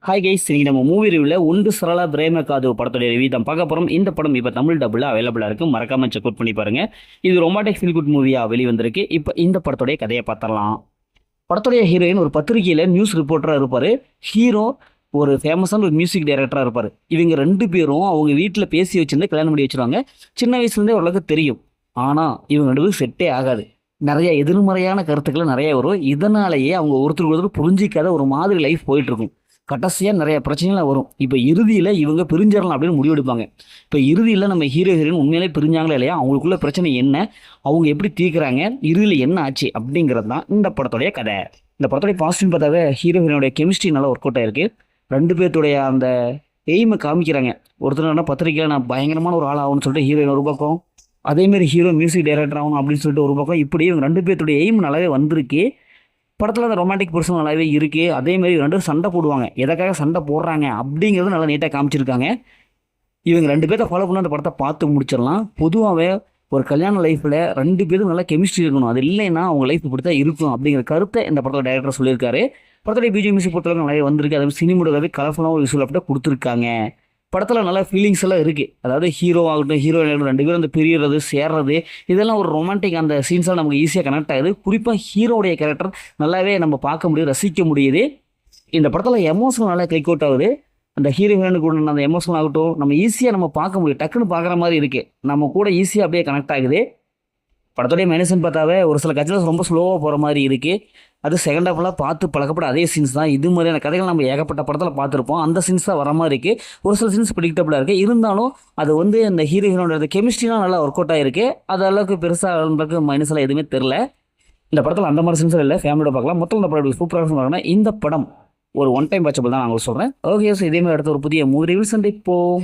Hi guys, இன்னைக்கு நம்ம movie ரிவ்யூவில் ஒன்று சரளா பிரேம காது படத்துடைய ரிவ்யூ தான் பார்க்க போகிறோம். இந்த படம் இப்போ தமிழ் டபுளில் அவைலபிளாக இருக்குது. மறக்காமல் செக் அவுட் பண்ணி பாருங்கள். இது ரொமாட்டிக் ஃபீல் குட் மூவியாக வெளிவந்திருக்கு. இப்போ இந்த படத்துடைய கதையை பார்த்தரலாம். படத்துடைய ஹீரோயின் ஒரு பத்திரிகையில் நியூஸ் ரிப்போர்ட்டராக இருப்பார். ஹீரோ ஒரு ஃபேமஸான ஒரு மியூசிக் டைரக்டராக இருப்பார். இவங்க ரெண்டு பேரும் அவங்க வீட்டில் பேசி வச்சுருந்து கல்யாணம் பண்ணி வச்சுருவாங்க. சின்ன வயசுலேருந்தே ஓரளவுக்கு தெரியும். ஆனால் இவங்க ரெண்டு பேரும் செட்டே ஆகாது. நிறைய எதிர்மறையான கருத்துக்களை நிறைய வரும். இதனாலேயே அவங்க ஒருத்தருக்கு ஒருத்தர் புரிஞ்சிக்காத ஒரு மாதிரி லைஃப் போயிட்டுருக்கும். கடைசியாக நிறைய பிரச்சனைகள் வரும். இப்போ இறுதியில் இவங்க பிரிஞ்சிடலாம் அப்படின்னு முடிவெடுப்பாங்க. இப்போ இறுதியில் நம்ம ஹீரோ ஹீரோயின் உண்மையிலே பிரிஞ்சாங்களா இல்லையா, அவங்களுக்குள்ள பிரச்சனை என்ன, அவங்க எப்படி தீர்க்குறாங்க, இறுதியில் என்ன ஆச்சு அப்படிங்கிறது தான் இந்த படத்துடைய கதை. இந்த படத்துடைய பாசிட்டிவ் பார்த்தாவே ஹீரோ ஹீரோனுடைய கெமிஸ்ட்ரி நல்லா ஒர்க் அவுட் ஆயிருக்கு. ரெண்டு பேர்த்துடைய அந்த எய்மை காமிக்கிறாங்க. ஒருத்தர் பத்திரிக்கையில் நான் பயங்கரமான ஒரு ஆள் ஆகும்னு சொல்லிட்டு ஹீரோயின் ஒரு பக்கம், அதேமாரி ஹீரோ மியூசிக் டைரக்டர் ஆகணும் அப்படின்னு சொல்லிட்டு ஒரு பக்கம், இப்படி இவங்க ரெண்டு பேர்த்துடைய எய்ம் நல்லாவே வந்திருக்கு. படத்தில் அந்த ரொமான்டிக் பர்சன் நல்லாவே இருக்குது. அதேமாதிரி ரெண்டு சண்டை போடுவாங்க. எதுக்காக சண்டை போடுறாங்க அப்படிங்கிறது நல்லா நீட்டாக காமிச்சிருக்காங்க. இவங்க ரெண்டு பேர்த்த ஃபாலோ பண்ண அந்த படத்தை பார்த்து முடிச்சிடலாம். பொதுவாகவே ஒரு கல்யாண லைஃப்பில் ரெண்டு பேரும் நல்லா கெமிஸ்ட்ரி இருக்கணும். அது இல்லைன்னா அவங்க லைஃப் இப்படி தான் இருக்கும் அப்படிங்கிற கருத்தை இந்த படத்தோட டைரக்டர் சொல்லியிருக்காரு. படத்துடைய பிஜிஎம் மியூசிக் பொறுத்தளவுக்கு நிறைய வந்திருக்கு. அதே சினிமோடவே கலர்ஃபுல்லாக ஒரு விஷுவல் அப்படியே கொடுத்துருக்காங்க. படத்தில் நல்லா ஃபீலிங்ஸ் எல்லாம் இருக்குது. அதாவது ஹீரோ ஆகட்டும் ஹீரோயின் ரெண்டு பேரும் அந்த பிரியறது சேர்றது இதெல்லாம் ஒரு ரொமான்டிக் அந்த சீன்ஸால் நமக்கு ஈஸியாக கனெக்ட் ஆகுது. குறிப்பாக ஹீரோடைய கேரக்டர் நல்லாவே நம்ம பார்க்க முடியுது, ரசிக்க முடியுது. இந்த படத்தில் எமோஷனல் நல்லா கிளிக் அவுட் ஆகுது. அந்த ஹீரோயினுக்கு உள்ள அந்த எமோஷனல் ஆகட்டும் நம்ம ஈஸியாக நம்ம பார்க்க முடியும். டக்குன்னு பார்க்குற மாதிரி இருக்குது. நம்ம கூட ஈஸியாக அப்படியே கனெக்ட் ஆகுது. படத்துடைய மைனஸ்ன்னு பார்த்தாவே ஒரு சில கட்சியில் ரொம்ப ஸ்லோவாக போகிற மாதிரி இருக்குது. அது செகண்ட் ஹாஃப்லாம் பார்த்து பழக்கப்பட அதே சீன்ஸ் தான். இது மாதிரியான கதைகள் நம்ம ஏகப்பட்ட படத்தில் பார்த்துருப்போம். அந்த சீன்ஸ் தான் வர மாதிரி இருக்குது. ஒரு சில சீன்ஸ் ப்ரிடிக்டபுளாக இருக்குது. இருந்தாலும் அது அந்த ஹீரோயினோட கெமிஸ்ட்ரிலாம் நல்லா ஒர்க் அவுட் ஆகிருக்கு. அது அளவுக்கு பெருசாக மைனஸ்லாம் எதுவுமே தெரில. இந்த படத்தில் அந்த மாதிரி சீன்ஸும் இல்லை. ஃபேமிலியோட பார்க்கலாம். மொத்தம் இந்த படம் சூப்பராக பார்க்கணும். இந்த படம் ஒரு ஒன் டைம் வாட்சபிள் தான் நான் உங்களுக்கு சொல்கிறேன். ஓகே, ஸோ இதேமாதிரி அடுத்த ஒரு புதிய மூவி ரிவ்யூ சந்திப்போம்.